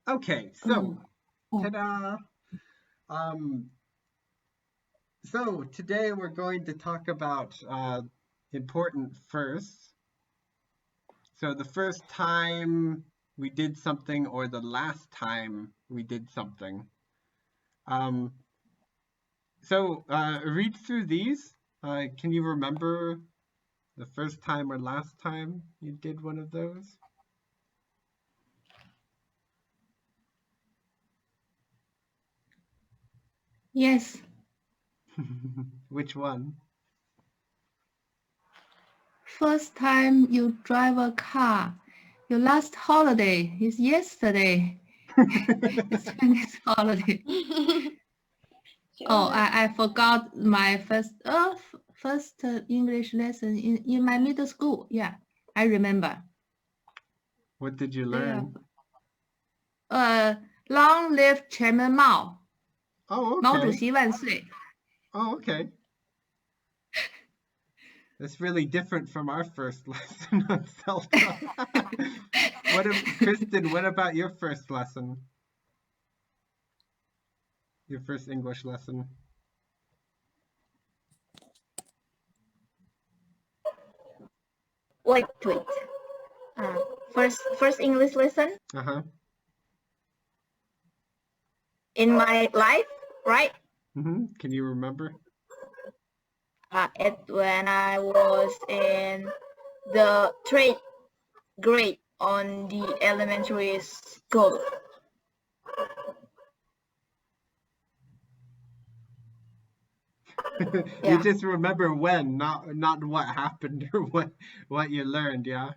Okay, so ta-da! So today we're going to talk about important firsts. So the first time we did something or the last time we did something. So read through these. Can you remember the first time or last time you did one of those? Yes. Which one? First time you drive a car. Your last holiday is yesterday. It's Chinese holiday. Oh, I forgot my first English lesson in my middle school. Yeah, I remember. What did you learn? Long live Chairman Mao. Oh, 毛主 okay. 席万岁. Oh, okay. That's really different from our first lesson on Celta. Kristen, what about your first lesson? Your first English lesson? Wait. First English lesson Uh-huh. in my life, right? Can you remember? When I was in the third grade on the elementary school. You just remember when, not what happened or what you learned, yeah?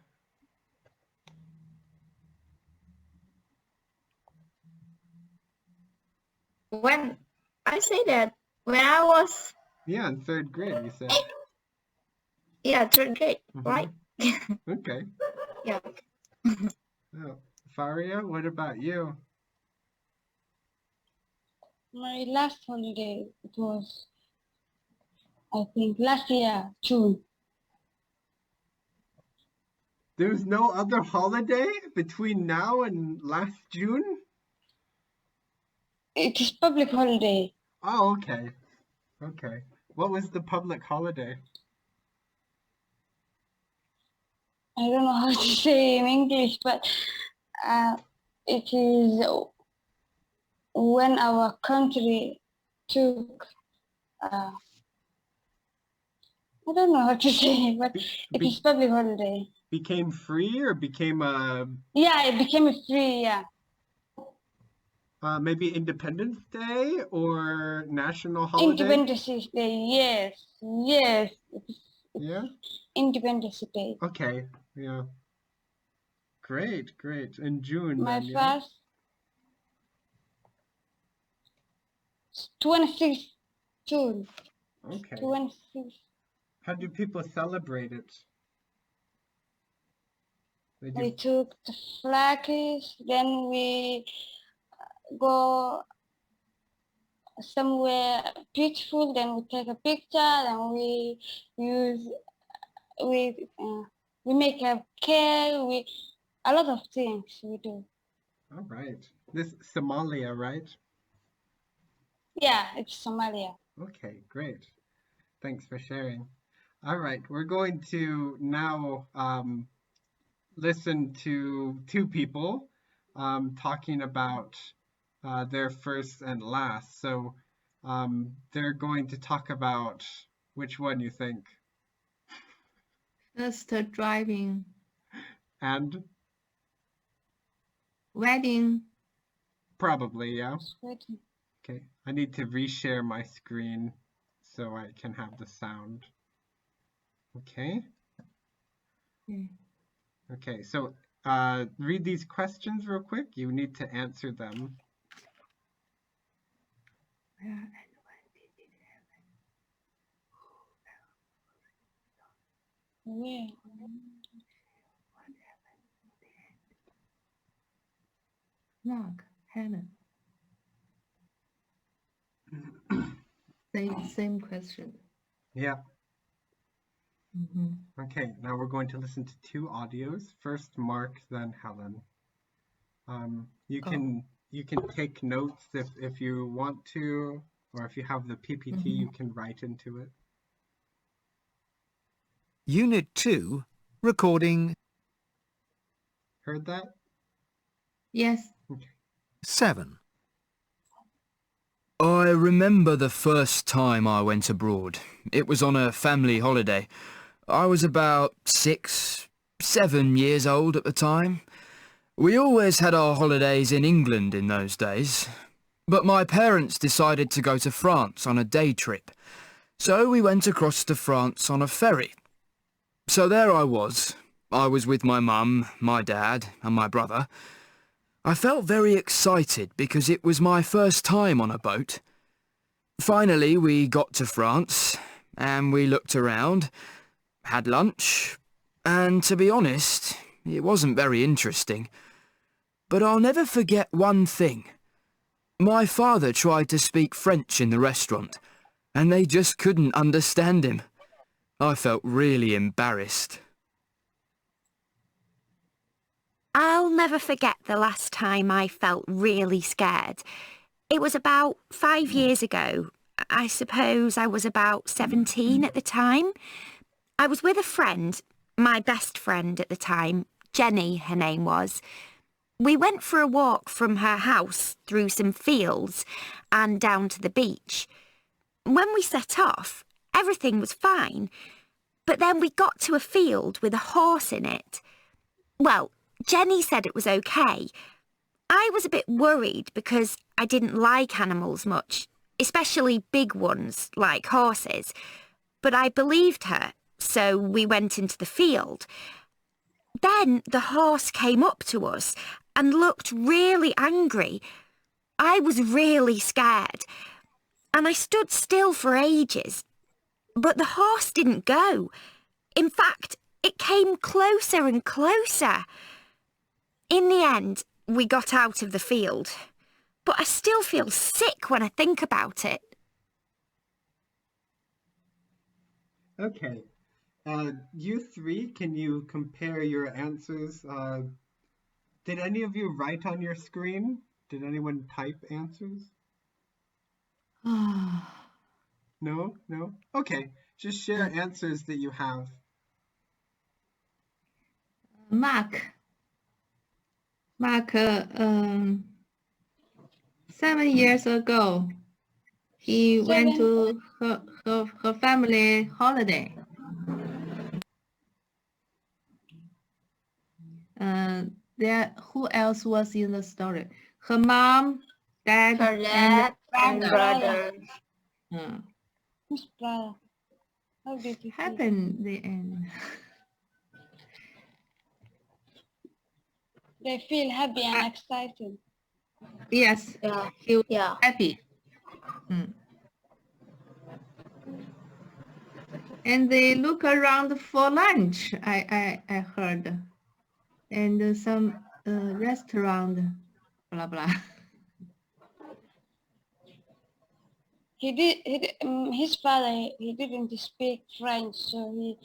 When I say that, when I was... Yeah, in third grade, you said. Yeah, third grade, right? Okay. Yeah. Oh, Faria, what about you? My last holiday, it was, I think, last year, June. There's no other holiday between now and last June? It is public holiday. Oh, okay. Okay. What was the public holiday? I don't know how to say in English, but it is when our country took, I don't know how to say, but it is public holiday. Became free or became Yeah, it became free, yeah. Maybe Independence Day or national holiday? Independence Day, yes. Yeah? Independence Day. Okay, yeah. Great. In June My then, yeah? first 26th June. Okay. 26th. How do people celebrate it? We took the flags, then we go somewhere beautiful, then we take a picture, then we make a cake, a lot of things we do. All right. This Somalia, right? Yeah, it's Somalia. Okay, great. Thanks for sharing. All right, we're going to now listen to two people talking about their first and last. So they're going to talk about which one you think? First driving. And? Wedding. Probably, yeah. Wedding. Okay, I need to reshare my screen so I can have the sound. Okay. Okay, so read these questions real quick. You need to answer them. Where and when did it happen? Where? What happened at the end? Mark, Helen. Same question. Yeah. Okay, now we're going to listen to two audios. First Mark, then Helen. You can take notes if you want to, or if you have the PPT, you can write into it. Unit 2, recording Heard that? Yes. 7. I remember the first time I went abroad. It was on a family holiday. I was about 6, 7 years old at the time. We always had our holidays in England in those days. But my parents decided to go to France on a day trip. So we went across to France on a ferry. So there I was. I was with my mum, my dad and my brother. I felt very excited because it was my first time on a boat. Finally, we got to France and we looked around, had lunch, and to be honest, it wasn't very interesting. But I'll never forget one thing. My father tried to speak French in the restaurant, and they just couldn't understand him. I felt really embarrassed. I'll never forget the last time I felt really scared. It was about 5 years ago. I suppose I was about 17 at the time. I was with a friend, my best friend at the time, Jenny, her name was. We went for a walk from her house through some fields and down to the beach. When we set off, everything was fine. But then we got to a field with a horse in it. Well, Jenny said it was okay. I was a bit worried because I didn't like animals much, especially big ones like horses. But I believed her, so we went into the field. Then the horse came up to us and looked really angry. I was really scared, and I stood still for ages. But the horse didn't go. In fact, it came closer and closer. In the end, we got out of the field, but I still feel sick when I think about it. Okay. You three, can you compare your answers? Did any of you write on your screen? Did anyone type answers? No? No? Okay. Just share answers that you have. Mark, 7 years ago, he went to her family holiday. Who else was in the story? Her mom, dad, Her dad and brother. Whose brother? How did it Happened the end. They feel happy and excited. Yes, Yeah. he was Yeah. happy. And they look around for lunch, I heard. And some restaurant, blah, blah. His father, he didn't speak French, so he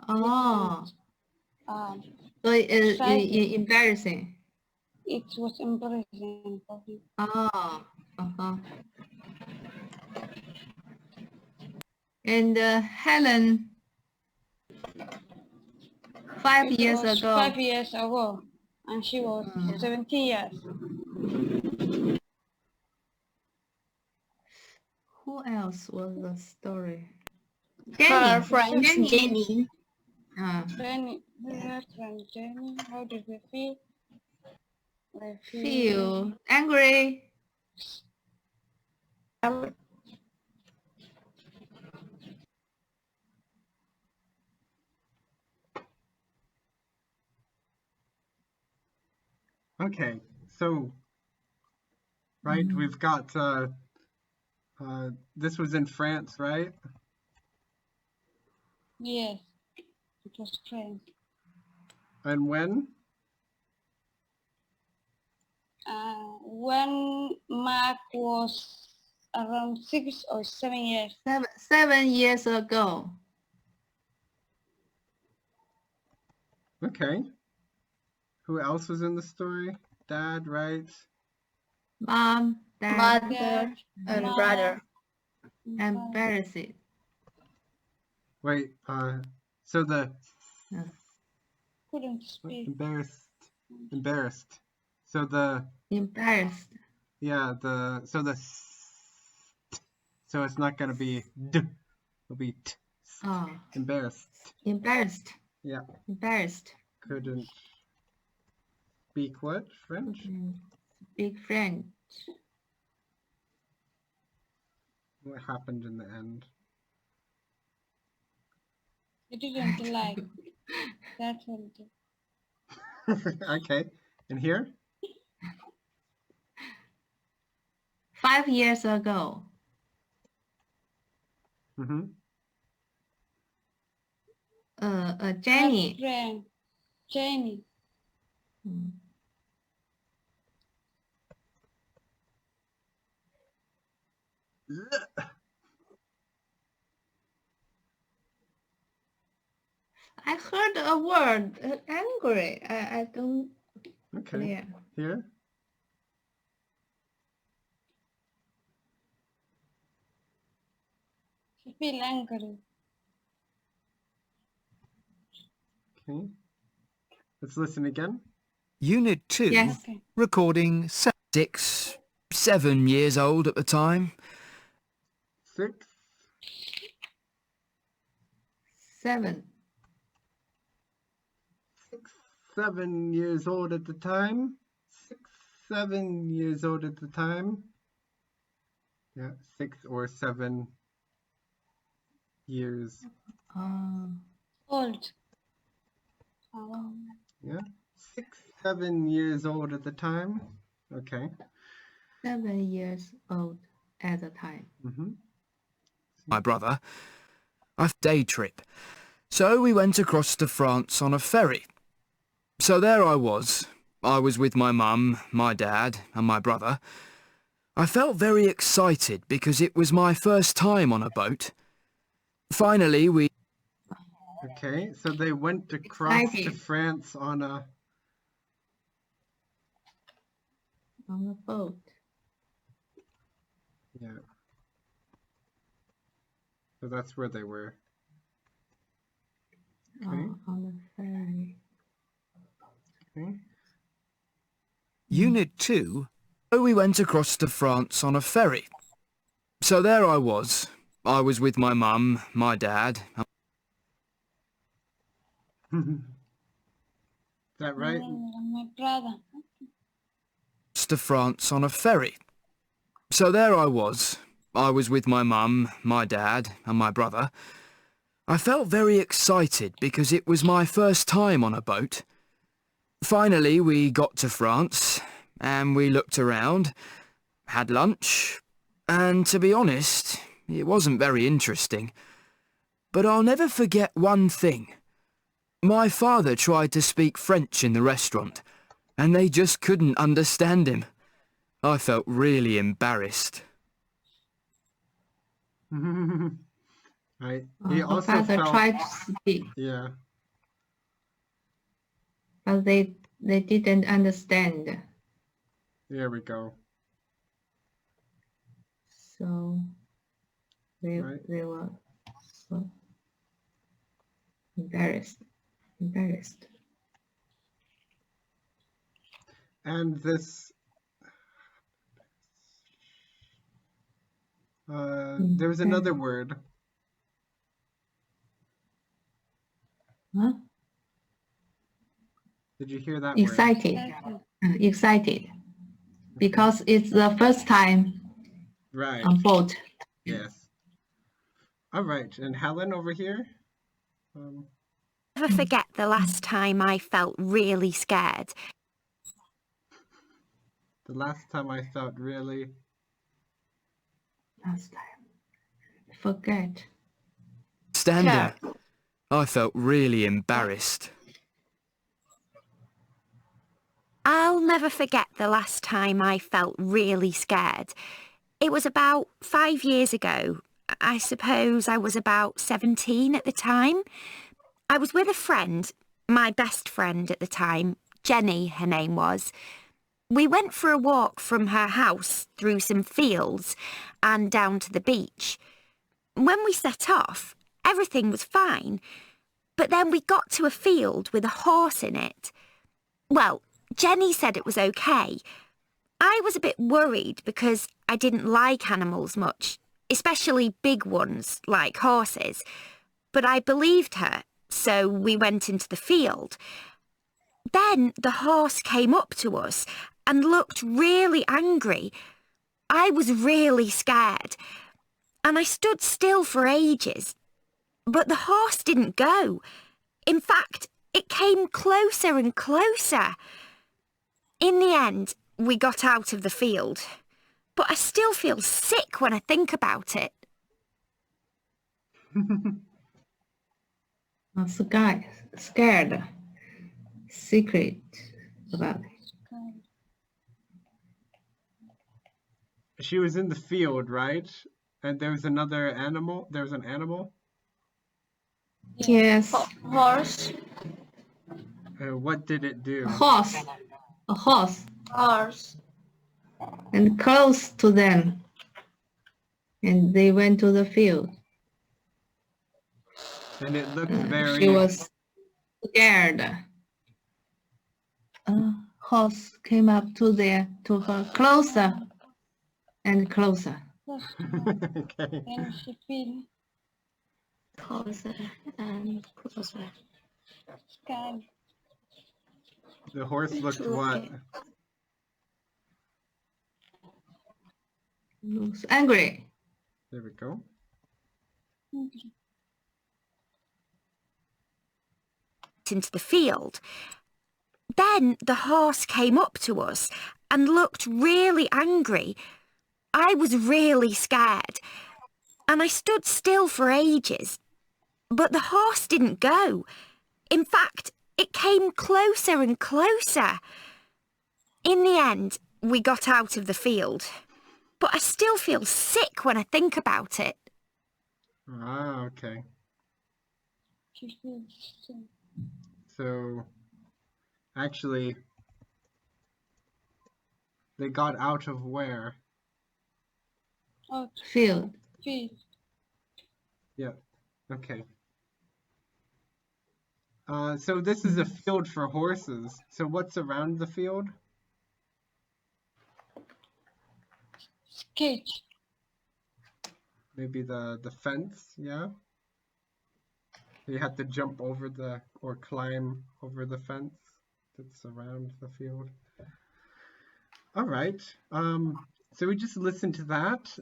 Oh, so excited. embarrassing. It was embarrassing for him. Oh, And Helen, 5 years was ago. 5 years ago, and she was 17 years. Who else was the story? Her Jenny. friend Jenny. Jenny, her friend Jenny, how did we feel? I Feel angry. Okay, so, right, we've got, this was in France, right? Yes, it was French. And when? When Mark was around 6 or 7 years. 7 years ago. Okay. Who else was in the story? Dad, right? Mom, dad, Mother Dad, and mom, brother. and father. embarrassed. Wait, so the Couldn't speak. embarrassed. So the, Embarrassed. yeah, so it's not gonna be d, it'll be t, Oh, embarrassed. embarrassed. Yeah, Embarrassed. couldn't speak what? French? Speak French. What happened in the end? He didn't like. That's what it is. Okay, and here? 5 years ago. Mm-hmm. Jenny. Best friend, Jenny. Mm. I heard a word, angry. I don't Okay, clear. here? He feel angry. Okay. Let's listen again. Unit 2, Yes. Okay. recording 6, 7 years old at the time. 6, 7. 7 years old at the time. 6, 7 years old at the time. Yeah, 6 or 7 years. Old. Yeah, 6, 7 years old at the time. Okay. 7 years old at the time. Mm-hmm. My brother. A day trip. So we went across to France on a ferry. So there I was with my mum, my dad and my brother. I felt very excited because it was my first time on a boat. Finally we... Okay, so they went across to Excited. France on a... On the boat. Yeah. So that's where they were. Okay. On the ferry. Okay. Unit 2, so we went across to France on a ferry. So there I was with my mum, my dad... Is that right? And my brother. to France on a ferry. So there I was with my mum, my dad and my brother. I felt very excited because it was my first time on a boat. Finally we got to France and we looked around, had lunch, and to be honest, it wasn't very interesting. But I'll never forget one thing. My father tried to speak French in the restaurant, and they just couldn't understand him. I felt really embarrassed. Right. He Her also father felt... tried to speak, Yeah. but they didn't understand. There we go. So they Right. were so embarrassed. And this... there was another word. Huh? Did you hear that Excited. That's Excited. Because it's the first time word? Right. on boat. Yes. All right. And Helen over here? Never forget the last time I felt really scared. The last time I felt really... Last time. Forget. Standing, I felt really embarrassed. I'll never forget the last time I felt really scared. It was about 5 years ago. I suppose I was about 17 at the time. I was with a friend, my best friend at the time, Jenny, her name was. We went for a walk from her house through some fields and down to the beach. When we set off, everything was fine, but then we got to a field with a horse in it. Well, Jenny said it was okay. I was a bit worried because I didn't like animals much, especially big ones like horses, but I believed her, so we went into the field. Then the horse came up to us and looked really angry. I was really scared, and I stood still for ages. But the horse didn't go. In fact, it came closer and closer. In the end, we got out of the field, but I still feel sick when I think about it. Scared. Secret about it. She was in the field, right? And there was another animal. There was an animal. Yes. Horse. What did it do? A horse. Horse. And close to them. And they went to the field. And it looked very... She was scared. A horse came up to her closer and closer. Okay. And she feel Closer and closer. scared. The horse looked what? Looks angry. There we go. Into the field. Then the horse came up to us and looked really angry. I was really scared, and I stood still for ages. But the horse didn't go. In fact, it came closer and closer. In the end, we got out of the field, but I still feel sick when I think about it. Ah, okay. She feels sick. So, actually, they got out of where? Oh, Field. feel. Yeah, okay. So this is a field for horses. So what's around the field? Sketch. Maybe the fence, yeah? You have to jump over or climb over the fence that's around the field. All right. So we just listened to that.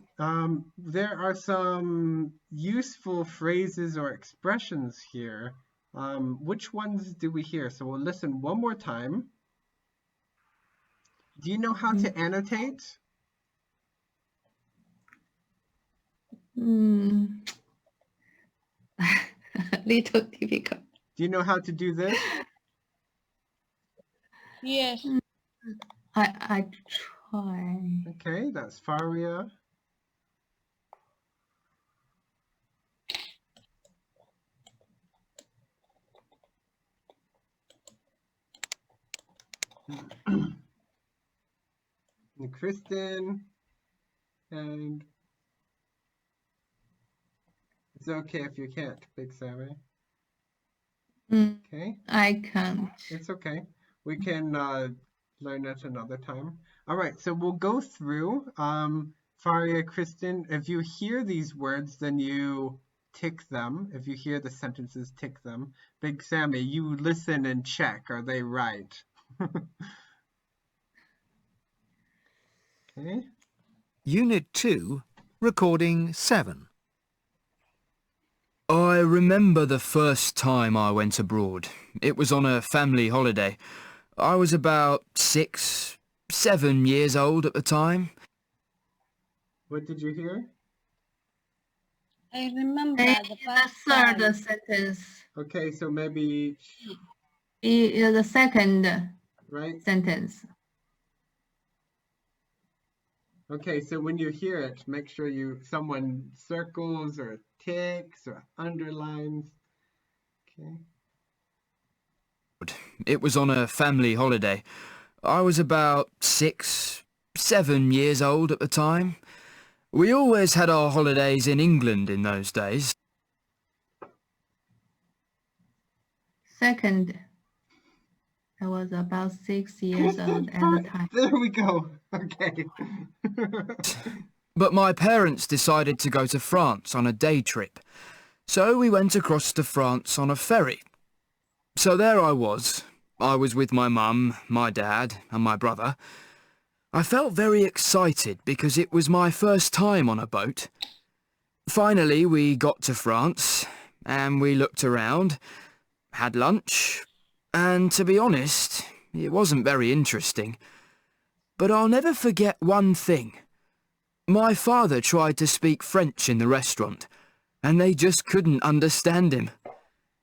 There are some useful phrases or expressions here. Which ones do we hear? So we'll listen one more time. Do you know how to annotate? Little difficult. Do you know how to do this? Yes. I try. Okay, that's Faria. And Kristen. And it's okay if you can't, Big Sammy. Okay. I can't. It's okay. We can learn it another time. All right, so we'll go through. Faria, Kristen, if you hear these words, then you tick them. If you hear the sentences, tick them. Big Sammy, you listen and check. Are they right? Okay. Unit 2, Recording 7. I remember the first time I went abroad. It was on a family holiday. I was about 6, 7 years old at the time. What did you hear? I remember And the the first third time. sentence. Okay, so maybe, The second right? sentence. Okay, so when you hear it, make sure someone circles or ticks or underlines. Okay. It was on a family holiday. I was about 6, 7 years old at the time. We always had our holidays in England in those days. Second, I was about 6 years old at the time. There we go. Okay. But my parents decided to go to France on a day trip. So we went across to France on a ferry. So there I was. I was with my mum, my dad and my brother. I felt very excited because it was my first time on a boat. Finally we got to France and we looked around, had lunch, and to be honest, it wasn't very interesting. But I'll never forget one thing. My father tried to speak French in the restaurant, and they just couldn't understand him.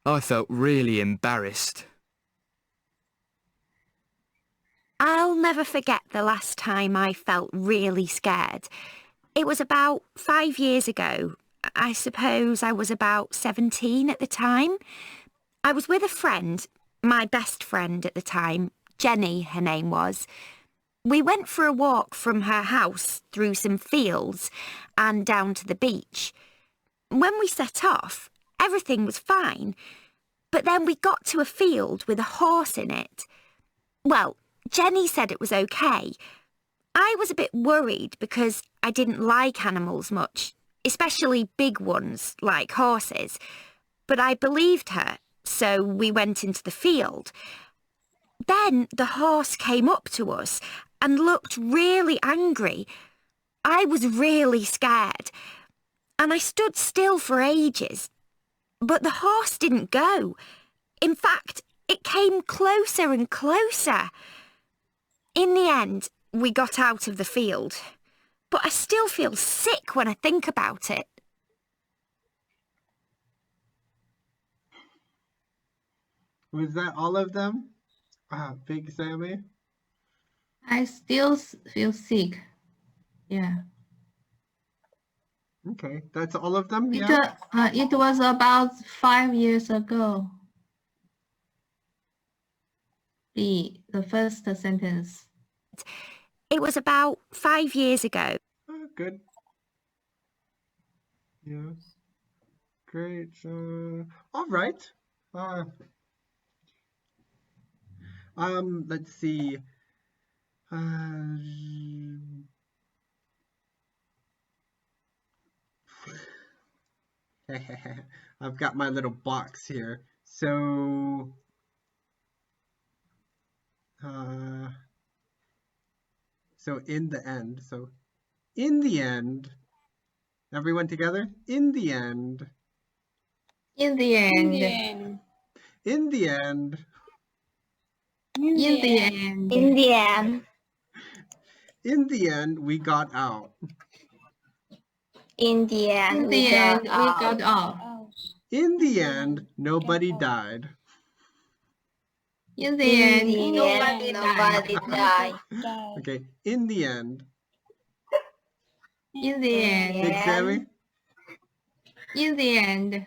I felt really embarrassed. I'll never forget the last time I felt really scared. It was about 5 years ago. I suppose I was about 17 at the time. I was with a friend, my best friend at the time, Jenny, her name was. We went for a walk from her house through some fields and down to the beach. When we set off, everything was fine. But then we got to a field with a horse in it. Well, Jenny said it was okay. I was a bit worried because I didn't like animals much, especially big ones like horses. But I believed her, so we went into the field. Then the horse came up to us and looked really angry. I was really scared, and I stood still for ages. But the horse didn't go. In fact, it came closer and closer. In the end, we got out of the field, but I still feel sick when I think about it. Was that all of them? Big Sammy? I still feel sick. Yeah. Okay, that's all of them? Yeah. It was about 5 years ago. The first sentence. It was about 5 years ago. Oh, good. Yes. Great. All right. Let's see. I've got my little box here. So, in the end. So, in the end, everyone together? In the end. In the In end. the end. In the end. In the end. In the end. In the end, we got out. In the end, In we the got end, we out. got out. Ouch. In the end, nobody died. In the In end, the nobody end, died. nobody died. Die. Okay, in the end. In the end. Big Sammy? In the end.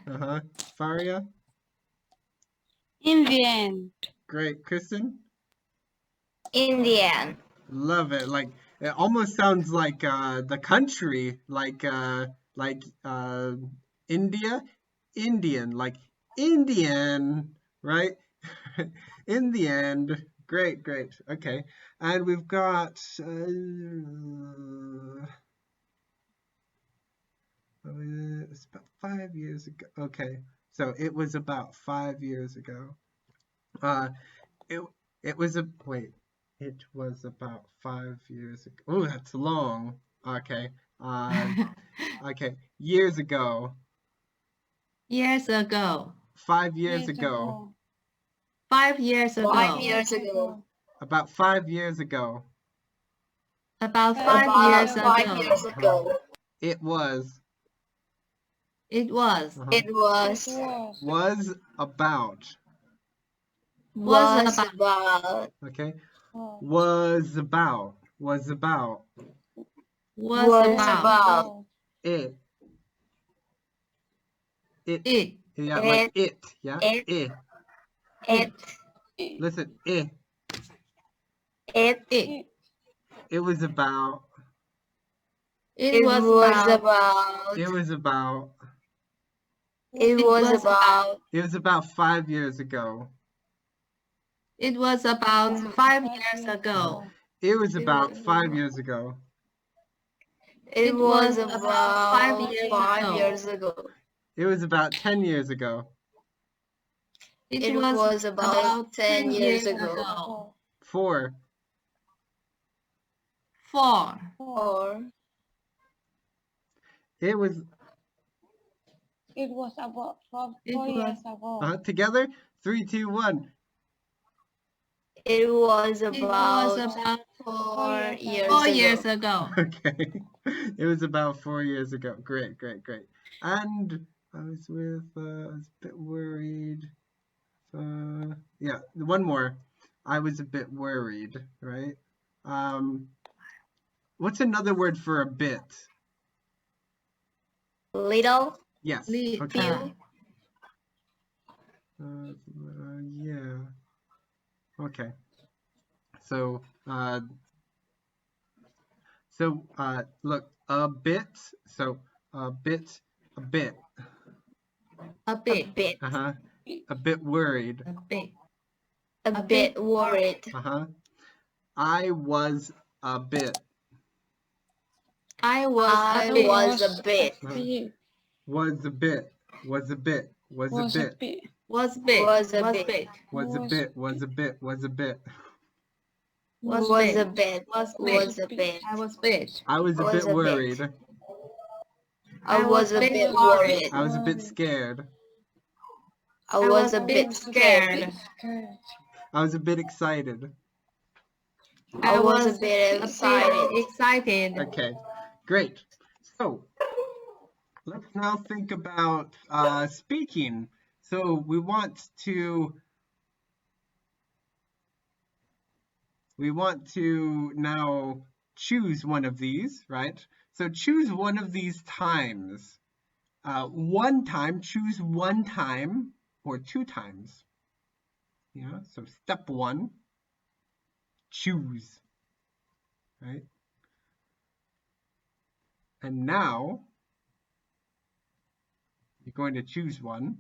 Faria? In the end. Great. Kristen? In the end. Love it. Like, it almost sounds like the country, like India, Indian, like Indian, right? In the end. Great, great. Okay. And we've got it's about 5 years ago. Okay. So it was about 5 years ago. It was about 5 years ago. Oh, that's long. Okay. Okay. Years ago. Years ago. 5 years ago. 5 years ago. 5 years ago. About 5 years ago. About 5 About years 5 ago. years ago. It was. It was. It was. Was about. Was about. Okay. Was about. Was about. Was about. It. It. Yeah, like it. Yeah. It. It. It. Listen, It it was about, It was about. it was about, it was about 5 years ago. It was about 5 years ago. It was about 5 years ago. It was about 5 years ago. It was about 10 years ago. It was about 10 years ago. 4. 4. It was, It was about four It years was- ago. together, 3, 2, 1. It was It was about 4 4 years ago. Okay. It was about 4 years ago. Great. And I was a bit worried. Yeah, one more. I was a bit worried, right? What's another word for a bit? Little. Yes. Li- Okay. uh, Yeah. Okay. So, look, a bit. So, a bit. A bit. Uh-huh. A bit worried. A bit. A bit worried. Uh-huh. I was a bit. I was I a bit. was a bit. Was a bit. Was a bit. Was a Was a bit. bit. Was bit. Was a Was bit. bit. Was a bit. Was a bit. Was a bit. Was Was bit. a bit. Was Was bit. a bit. I was bit. I was a Was bit a bit. worried. I was a bit worried. I was a bit scared. I was a bit scared. I was a bit excited. I was a bit excited. Okay, great. So let's now think about speaking. So we want to now choose one of these, right? So choose one of these times. One time, choose one time or 2 times. Yeah, so step 1, choose, right? And now you're going to choose one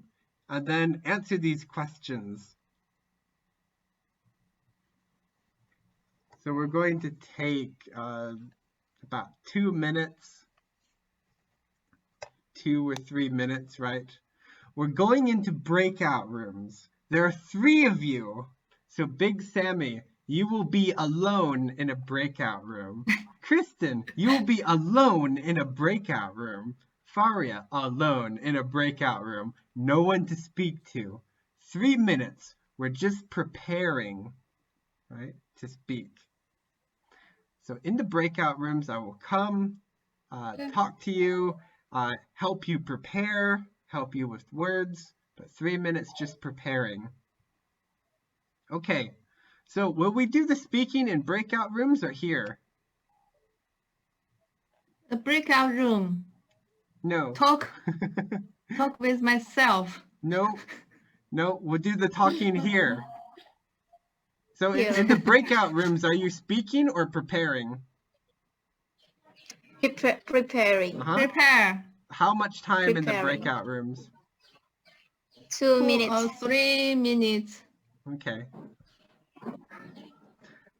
and then answer these questions. So we're going to take about 2 minutes, 2 or 3 minutes, right? We're going into breakout rooms. There are 3 of you. So Big Sammy, you will be alone in a breakout room. Kristen, you will be alone in a breakout room. Faria, alone in a breakout room. No one to speak to. 3 minutes. We're just preparing, right, to speak. So in the breakout rooms, I will come, talk to you, help you prepare, help you with words, but 3 minutes just preparing. Okay, so will we do the speaking in breakout rooms or here? The breakout room. No. Talk with myself. No, we'll do the talking here. So in the breakout rooms, are you speaking or preparing? Preparing. Prepare. How much time in the Preparing. breakout rooms? 2 2 minutes. or 3 minutes. Okay.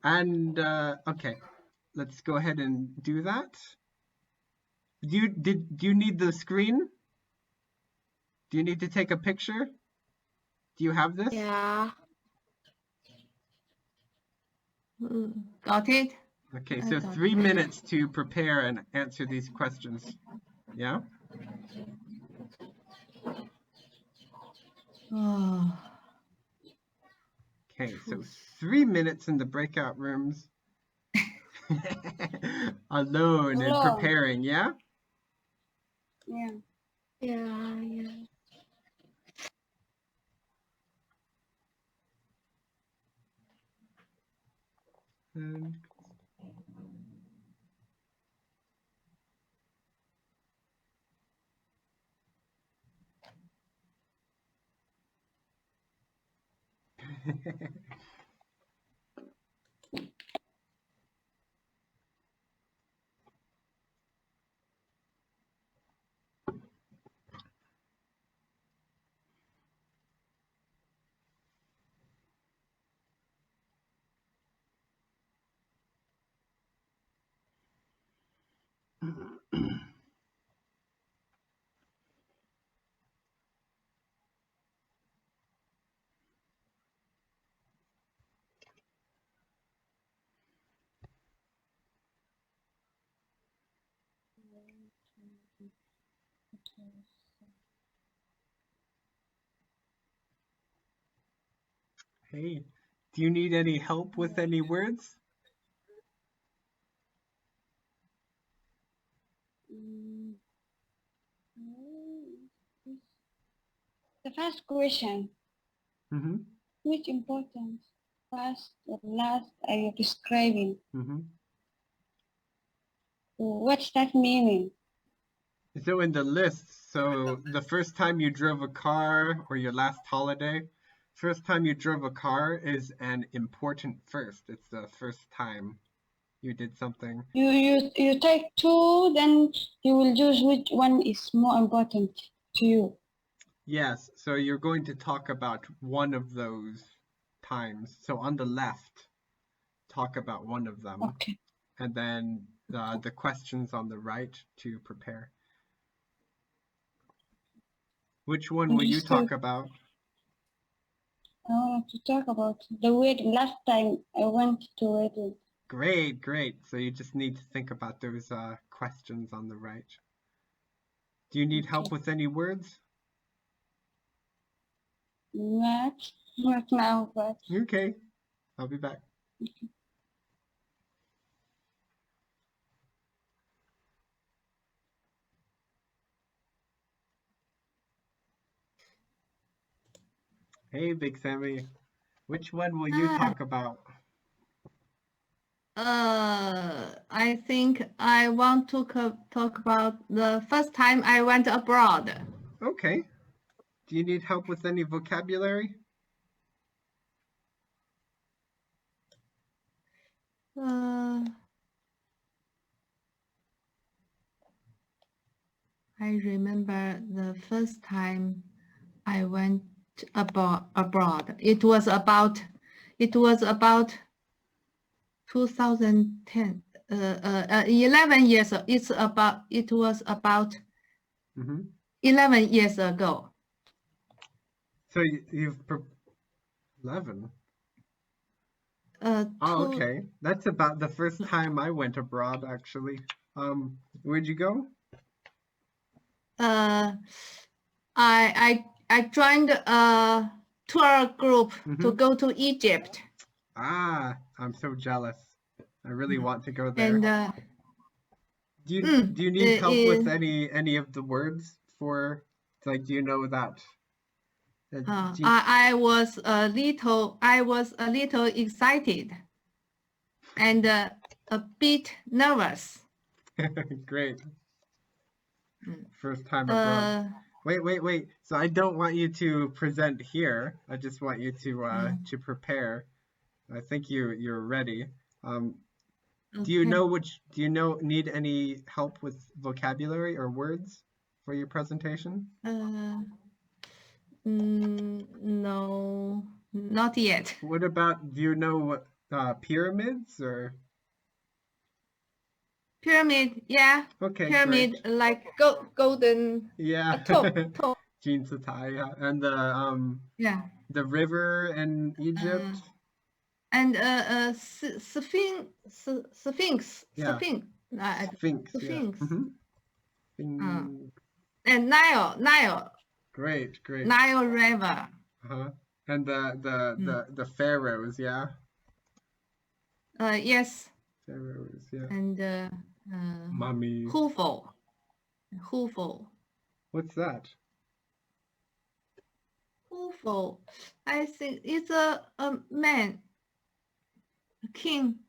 And okay, let's go ahead and do that. Do you need the screen? Do you need to take a picture? Do you have this? Yeah. Got it? Okay, I so got 3 minutes to prepare and answer these questions. Yeah? Oh. Okay, so 3 minutes in the breakout rooms. Alone and preparing, yeah? Yeah. Yeah. And Hey, do you need any help with any words? Mm, The first question, Mm-hmm. which importance first or last are you describing? Mm-hmm. What's that meaning? So in the list, so the first time you drove a car or your last holiday, first time you drove a car is an important first. It's the first time you did something. You take two, then you will choose which one is more important to you. Yes, so you're going to talk about one of those times. So on the left, talk about one of them, Okay. and then the questions on the right to prepare. Which one will you Understood. talk about? I want to talk about the wedding. Last time I went to wedding. Great, great. So you just need to think about those questions on the right. Do you need help Okay. with any words? Not now, but Okay, I'll be back. Hey, Big Sammy. Which one will you Hi. talk about? I think I want to talk about the first time I went abroad. Okay. Do you need help with any vocabulary? Uh, I remember the first time I went abroad. It was about 2010. 11 years. It was about Mm-hmm. 11 years ago. So you've 11. Uh, Oh, two, okay. That's about the first time I went abroad, actually. Where'd you go? uh, I joined a tour group to Mm-hmm. go to Egypt, Ah, I'm so jealous. I really want to go there. and Do you need help with it, any of the words for like do you know that do you- I was a little excited and a bit nervous. Great. Mm. First time abroad. Uh, Wait. So I don't want you to present here. I just want you to prepare. I think you're ready. Um, okay. do you know need any help with vocabulary or words for your presentation? No, not yet. What about do you know what pyramids or Pyramid, yeah. okay, great. Pyramid like golden Yeah. top. Jeans tie, yeah. And Yeah. the river in Uh, Egypt. and Sphinx, Yeah. Sphinx, yeah. Sphinx. Mm-hmm. Uh, Sphinx. and Great. Nile River. Uh-huh. And Mm. the pharaohs, yeah. Yes, Pharaohs, yeah. and Mummies. Hufo. What's that? Hufo. I think it's a man, a king.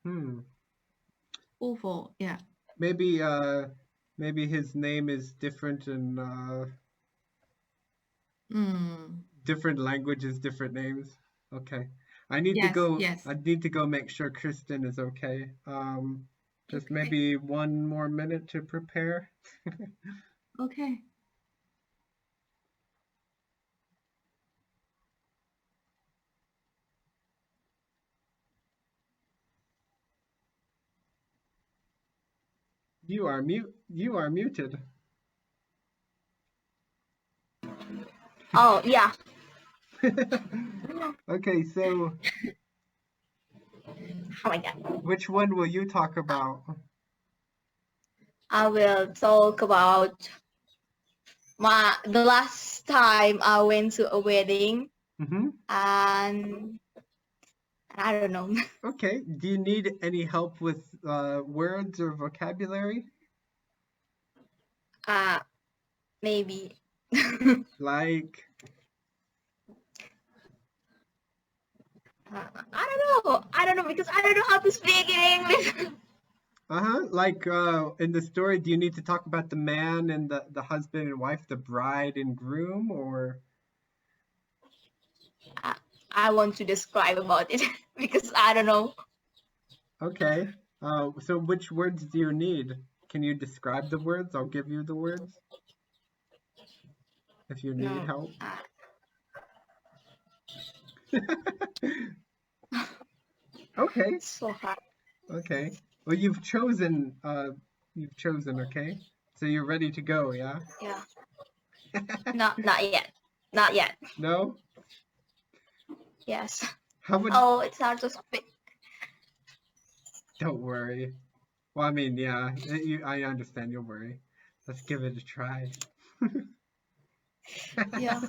Hmm. Hufo. Yeah. Maybe maybe his name is different in Mm. different languages, different names. Okay. I need to Yes. go Yes. I need to go make sure Kristen is okay. Just Okay. maybe one more minute to prepare. Okay. You are muted. Oh, yeah. Okay, so Oh my God. which one will you talk about? I will talk about the last time I went to a wedding, Mm-hmm. and I don't know. Okay. Do you need any help with words or vocabulary? Maybe. Like, I don't know because I don't know how to speak in English. like in the story, do you need to talk about the man and the husband and wife, the bride and groom, or? I want to describe about it because I don't know. Okay. So which words do you need? Can you describe the words? I'll give you the words if you need No. help. Okay. So hard. Okay. Well, you've chosen, okay? So you're ready to go, yeah? Yeah. Not yet. Not yet. No? Yes. How would, Oh, it's hard to speak. don't worry. Well, I mean, yeah, I understand you'll worry. Let's give it a try. Yeah.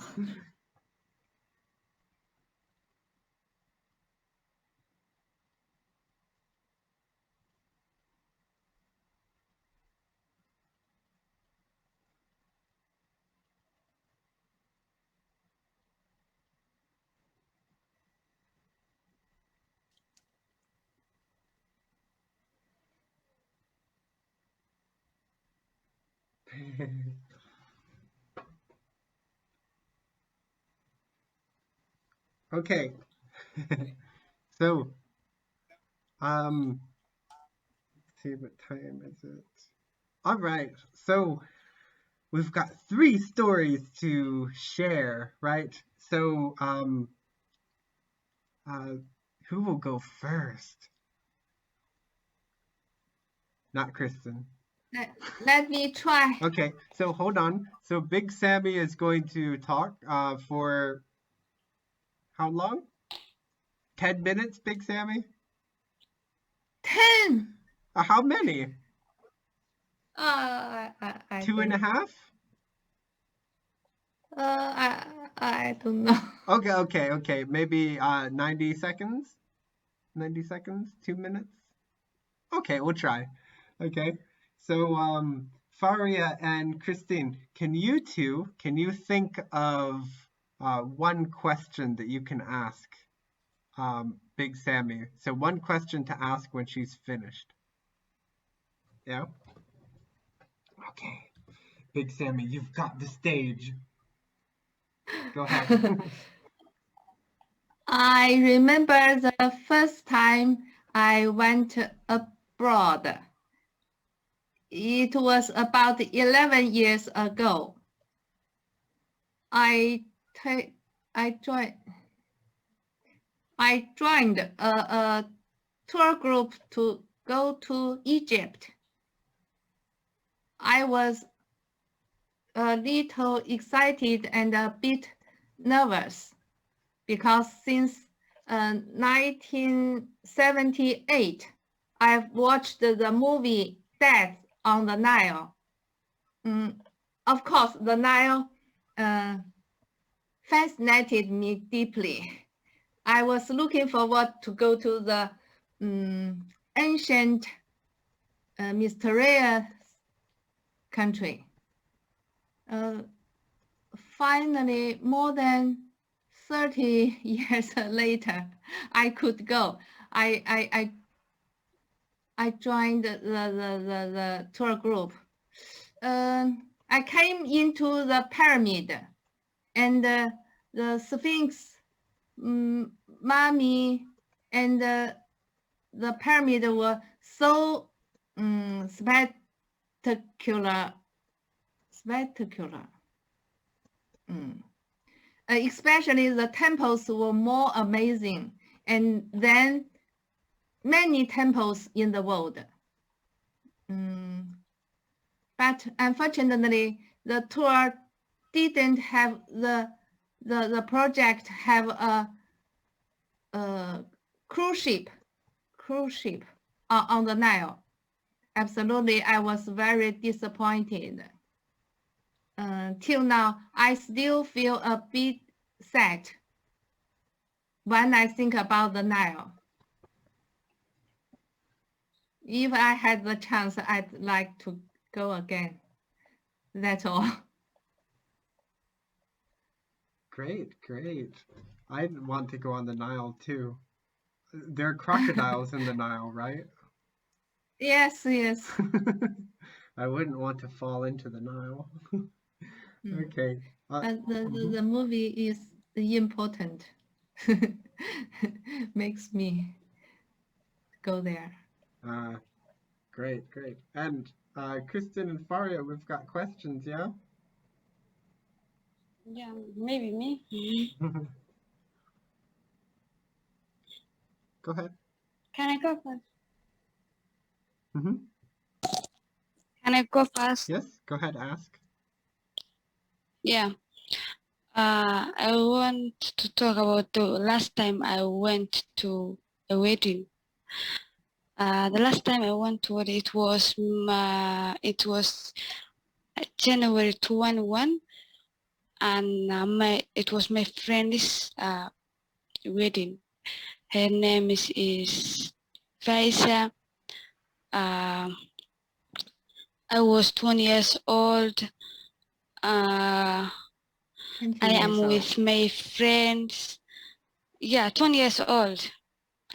Okay. So, let's see what time is it? All right. So, we've got 3 stories to share, right? So, uh, who will go first? Not Kristen. Let me try. Okay, so hold on. So Big Sammy is going to talk for how long? 10 minutes, Big Sammy? 10. How many? I Two and a think. half? I don't know. Okay. Maybe 90 seconds? 90 seconds? 2 minutes? Okay, we'll try. Okay. So Faria and Christine, can you think of one question that you can ask Big Sammy? So one question to ask when she's finished. Yeah? Okay. Big Sammy, you've got the stage. Go ahead. I remember the first time I went abroad. It was about 11 years ago. I joined a tour group to go to Egypt. I was a little excited and a bit nervous because since 1978, I've watched the movie Death on the Nile. Of course, the Nile fascinated me deeply. I was looking forward to go to the ancient mysterious country. Finally, more than 30 years later, I could go. I joined the tour group. I came into the pyramid, and the Sphinx, mummy, and the pyramid were so spectacular. Especially the temples were more amazing and than many temples in the world. But unfortunately, the tour didn't have the project have a cruise ship on the Nile. absolutely, I was very disappointed. Till now, I still feel a bit sad when I think about the Nile. If I had the chance, I'd like to go again. That's all. Great, great. I'd want to go on the Nile too. There are crocodiles in the Nile, right? Yes, yes. I wouldn't want to fall into the Nile. Mm. Okay. But the mhm. movie is important. Makes me go there. Great, great. And Kristen and Faria, we've got questions, yeah? Yeah, maybe me. Go ahead. Can I go first? hmm Can I go first? Yes, go ahead, ask. Yeah. I want to talk about the last time I went to a wedding. The last time I went to it was January 21, and it was my friend's wedding. Her name is Faisa. I was 20 years old. I 20 am years old. with my friends. Yeah, 20 years old.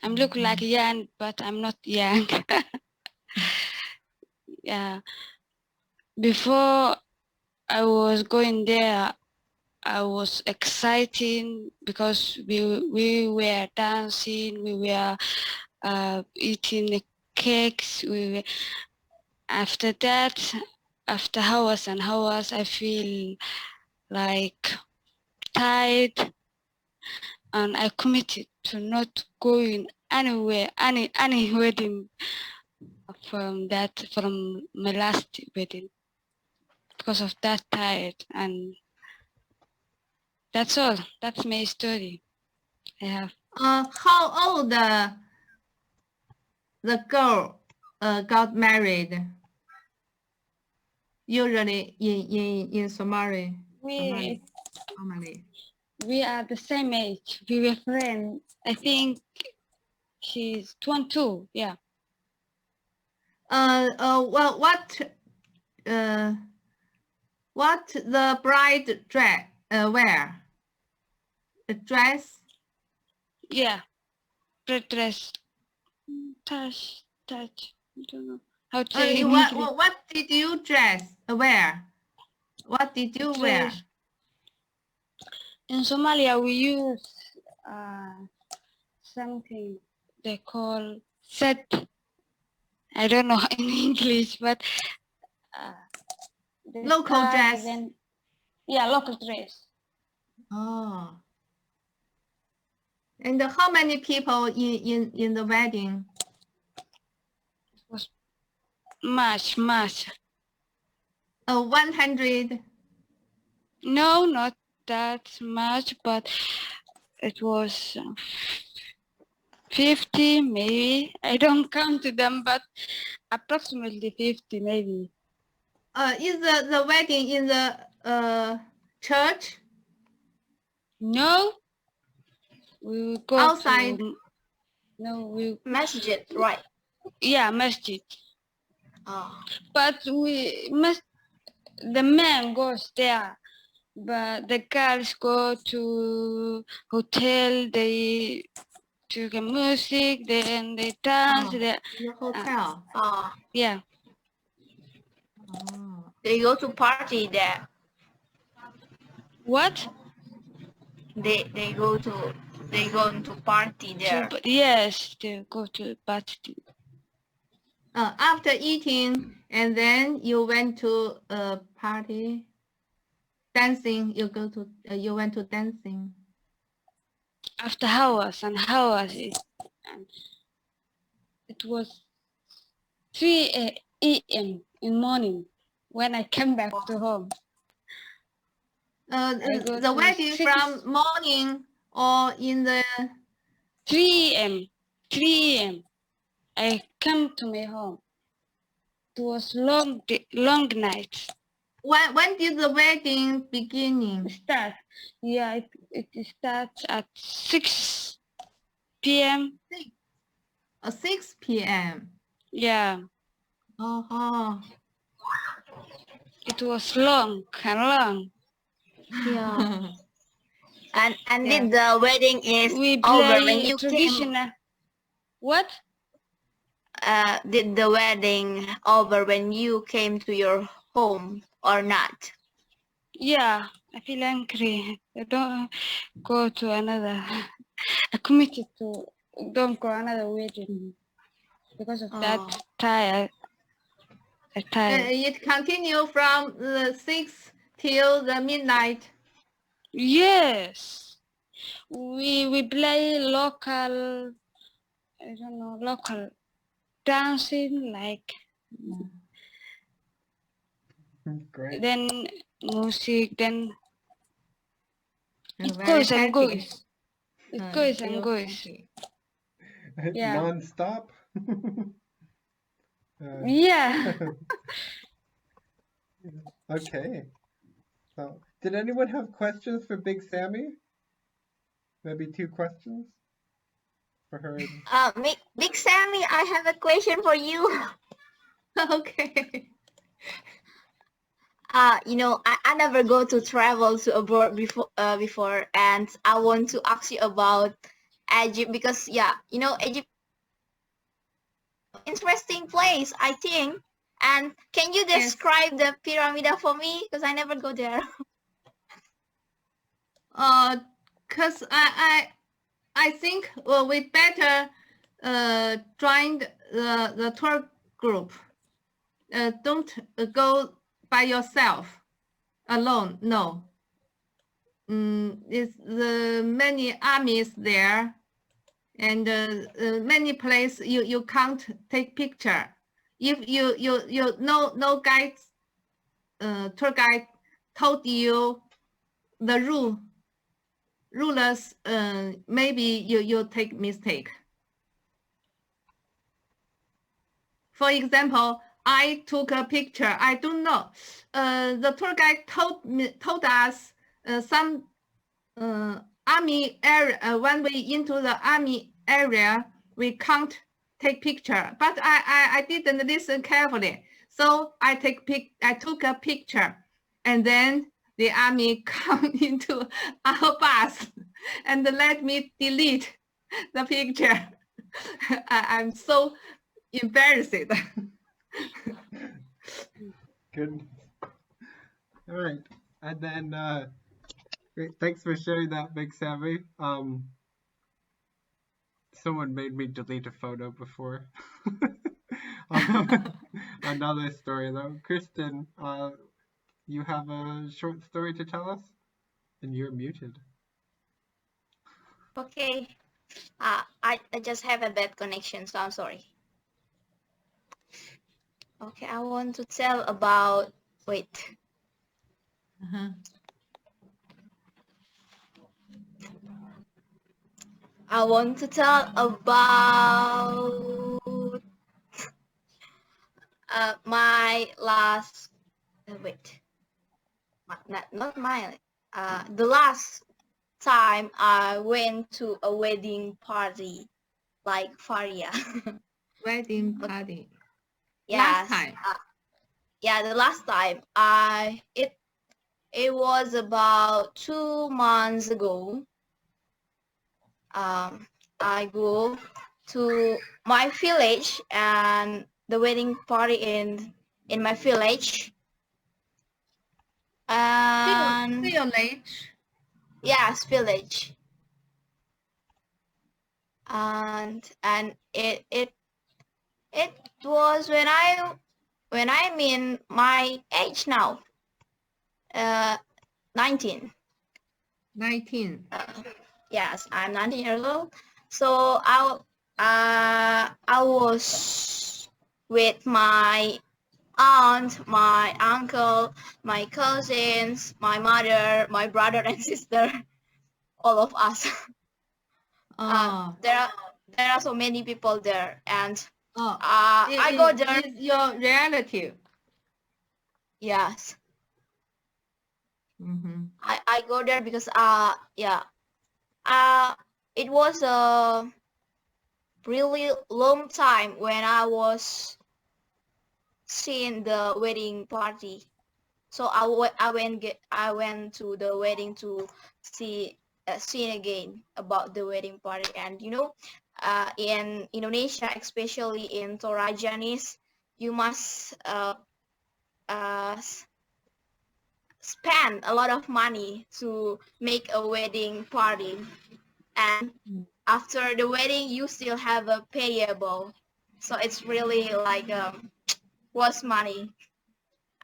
I'm look like young, but I'm not young. Yeah. Before I was going there, I was exciting because we were dancing, we were eating cakes. After that, after hours and hours, I feel like tired, and I committed to not going anywhere, any wedding from my last wedding because of that tired. And that's all. That's my story. I have. How old the girl got married? Usually in Somali. We Somali. we are the same age. We were friends. I think she's 22. Yeah. Well, what the bride dress wear? A dress? Yeah. Red dress. Touch. I don't know how to say it in English. What did you wear? What did you wear? Dress. In Somalia, we use something they call set. I don't know in English, but Local dress. Yeah, local dress. Oh. And how many people in the wedding? It was much. 100. No, not that much, but it was 50 maybe. I don't count them, but approximately 50 maybe. Is the wedding in the church? No, we will go outside. Masjid, right? Yeah, masjid. Oh. But the man goes there, but the girls go to hotel. They to the music, then they dance. In the hotel. Yeah. Oh. They go to party there. What? They go to party there. Yes, they go to party. After eating, and then you went to a party, dancing. You went to dancing. After hours and hours, it was 3 a.m. in morning when I came back to home. The wedding from morning or in the 3 a.m. I come to my home. was long night. When did the wedding beginning? Start. Yeah, it starts at 6 p.m. 6 p.m. Yeah, Oh, it was long and long. Yeah. And Yeah. did the wedding is We over when play you came? traditional. What? Did the wedding over when you came to your home or not? Yeah, I feel angry. I don't go to another. I committed to don't go another wedding because of that. Oh. Tired. I tired. It continue from the 6 till the midnight. Yes, we play local. I don't know, local dancing, like Great. then music, then And it very goes and happy. goes. It goes and Feel goes. happy. Yeah. Non-stop. Yeah. Okay. So, did anyone have questions for Big Sammy? Maybe 2 questions for her. Big Sammy, I have a question for you. Okay. I never go to travel to abroad before, and I want to ask you about Egypt because Egypt interesting place, I think. And can you Yes. describe the pyramid for me? Because I never go there. Cause I think we better join the tour group. Don't go by yourself alone. No. It's the many armies there, and many places you can't take picture. If you no guides, tour guide told you the rulers, maybe you take mistake. For example, I took a picture. I don't know. The tour guide told us some army area. When we into the army area, we can't take picture. But I didn't listen carefully, so I took a picture, and then the army come into our bus and let me delete the picture. I'm so embarrassed. Good. All right. And then, great. Thanks for sharing that, Big Sammy. Someone made me delete a photo before. Another story though. Kristen, you have a short story to tell us? And you're muted. Okay. I just have a bad connection, so I'm sorry. Okay, I want to tell about. Wait. I want to tell about my last. Wait. Not my. The last time I went to a wedding party, like Faria. Wedding party. Yes. Last time. Yeah, the last time it was about 2 months ago. I go to my village and the wedding party in my village. And Village. yes, village. And it was when I'm in my age now. 19. 19. Yes, I'm 19 years old. So I was with my aunt, my uncle, my cousins, my mother, my brother and sister, all of us. Oh. There are so many people there, and Oh, I go there. Is your relative? Yes. Mm-hmm. I go there because yeah, it was a really long time when I was seeing the wedding party. So I went to the wedding to see again about the wedding party. And you know, in Indonesia, especially in Torajanis, you must spend a lot of money to make a wedding party, and after the wedding you still have a payable, so it's really like was money.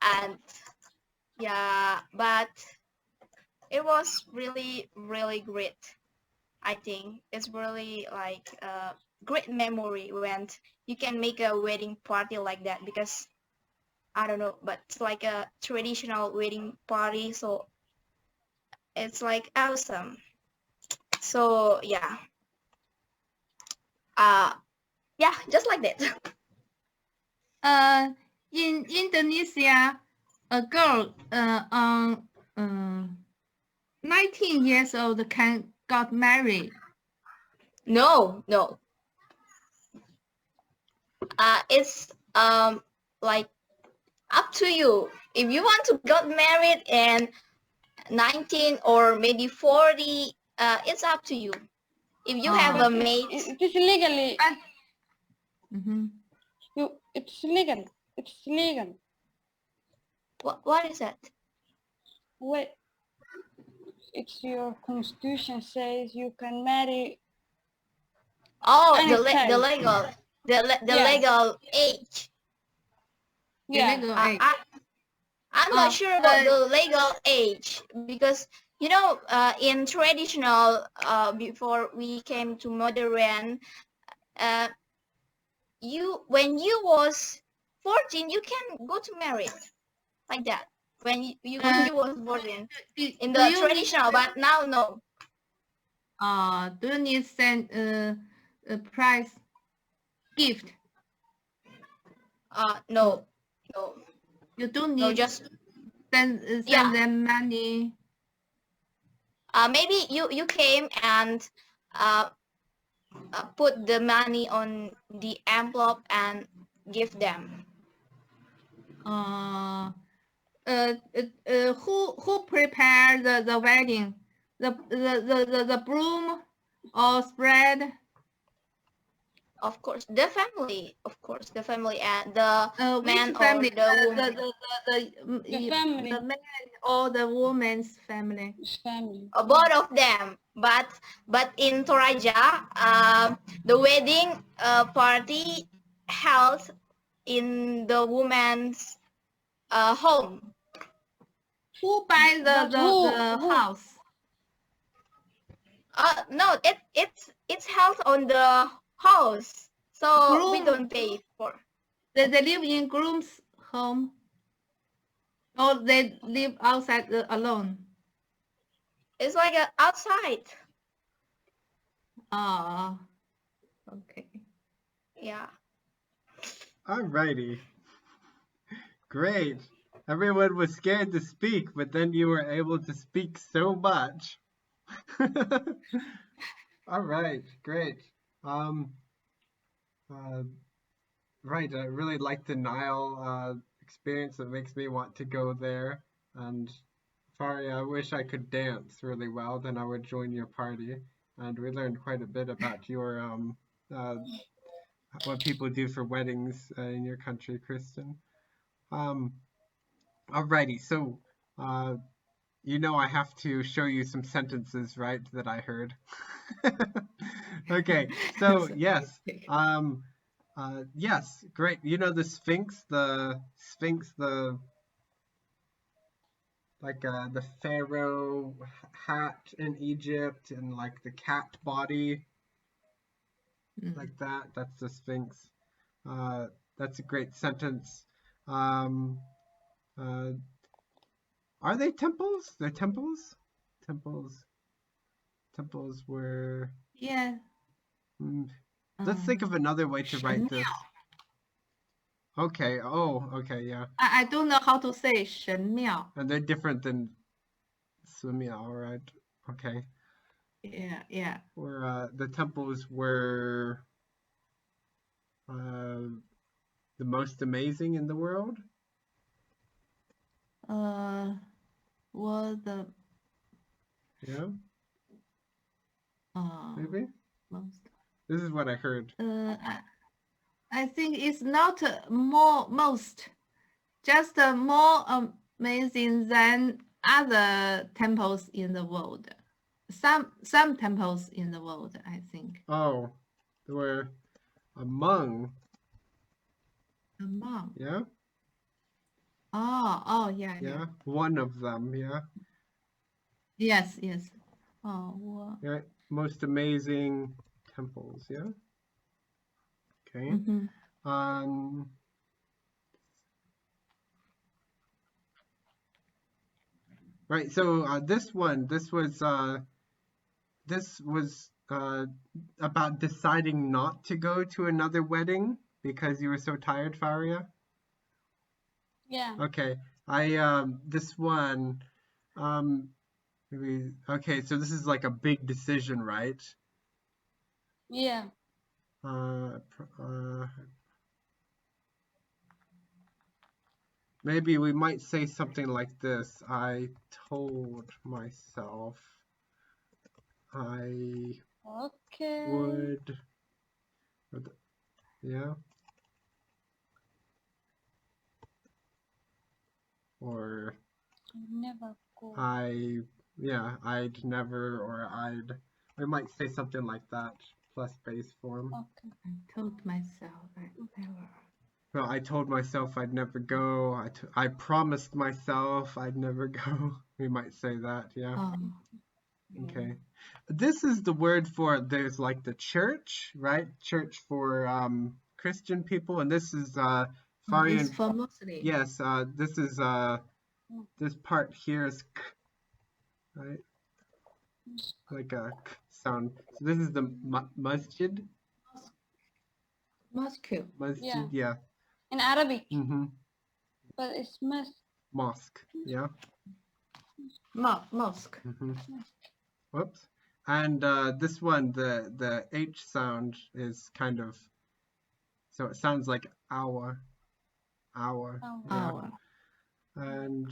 And yeah, but it was really really great. I think it's really like a great memory when you can make a wedding party like that, because I don't know, but it's like a traditional wedding party, so it's like awesome. So yeah, uh yeah, just like that. In Indonesia, a girl on 19 years old got married. No, it's like up to you. If you want to get married and 19 or maybe 40, it's up to you. If you have a mate, It is legally. Mm-hmm. It's legal. It's legal. what is that? Wait. It's your constitution says you can marry. Oh, any the child. legal, the Yeah. legal age. Yeah. Legal age. I'm not sure about the legal age, because you know, in traditional, before we came to modern, when you was 14, you can go to married like that. When you was 14 in the traditional, but now no. Do you need send a prize gift? No. You don't No, need just send Yeah. them money. Maybe you came and put the money on the envelope and give them. Who prepared the wedding? The broom or spread? Of course, the family. Of course, the family and the man Which or family? the woman. The family. The man or the woman's family? Family. Both of them. But in Toraja, the wedding party held in the woman's home. Who buys the house? No, it's held on the house, so we don't pay for. They live in groom's home, or they live outside alone. It's like outside. Okay. Yeah. Alrighty. Great. Everyone was scared to speak, but then you were able to speak so much. All right, great. Right, I really like the Nile experience. It makes me want to go there. And Faria, I wish I could dance really well, then I would join your party. And we learned quite a bit about your what people do for weddings in your country, Kristen. Alrighty, so you know I have to show you some sentences, right, that I heard. Okay, so yes, yes, great. You know the Sphinx, the pharaoh hat in Egypt, and like the cat body, like that. That's the Sphinx. That's a great sentence. Um, are they temples? They're temples? Temples were... Yeah. Let's think of another way to write this. Okay. Oh, okay. Yeah. I don't know how to say 神庙. And they're different than 寺庙, right? Okay. Yeah. Where the temples were the most amazing in the world. Was the Yeah. Maybe. most. This is what I heard. I think it's not most, just more amazing than other temples in the world. Some temples in the world, I think. Oh, they were among. Yeah. Oh, yeah. Yeah. One of them. Yeah. Yes. Oh, well. Yeah. Most amazing temples. Yeah. Okay. Mm-hmm. Right. So this was about deciding not to go to another wedding because you were so tired, Faria. Yeah. Okay. This one maybe okay, so this is like a big decision, right? Yeah. Maybe we might say something like this. I told myself I would, yeah, or Never go. I'd never, or we might say something like that, plus base form. Okay. I told myself I never. Well, I told myself I'd never go. I promised myself I'd never go. We might say that, yeah. Okay. This is the word for, there's like the church, right? Church for Christian people, and this is Farian. It's for Muslim. Yes, this is this part here is k, right? Like a k sound. So this is the masjid. Mosque. Masjid, yeah. In Arabic. Mm-hmm. But it's Mosque, yeah. Mosque. Mm-hmm. Whoops. And this one, the H sound is kind of, so it sounds like hour. Oh. Yeah. Hour. And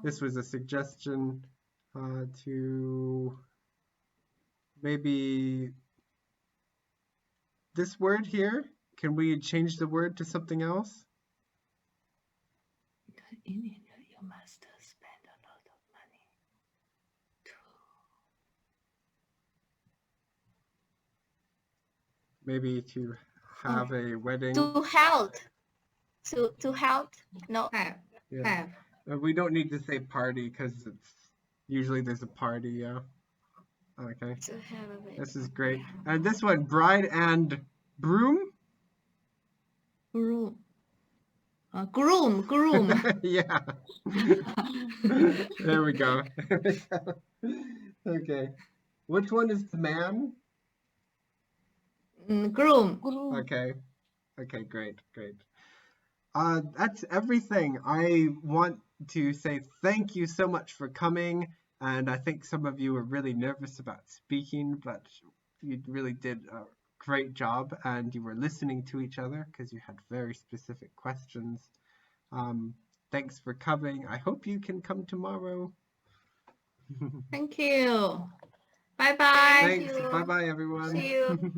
this was a suggestion to maybe this word here. Can we change the word to something else? In India, you must spend a lot of money to. Maybe to have a wedding. To help. To help. No. Have. Yeah. We don't need to say party because it's usually there's a party. Yeah. Okay. To have a wedding. This is great. And this one, bride and groom. Groom. Groom. Yeah. There we go. Okay. Which one is the man? Groom. Okay. Okay, great. That's everything. I want to say thank you so much for coming. And I think some of you were really nervous about speaking, but you really did a great job, and you were listening to each other because you had very specific questions. Thanks for coming. I hope you can come tomorrow. Thank you. Bye-bye. Thanks. Bye-bye, everyone. See you.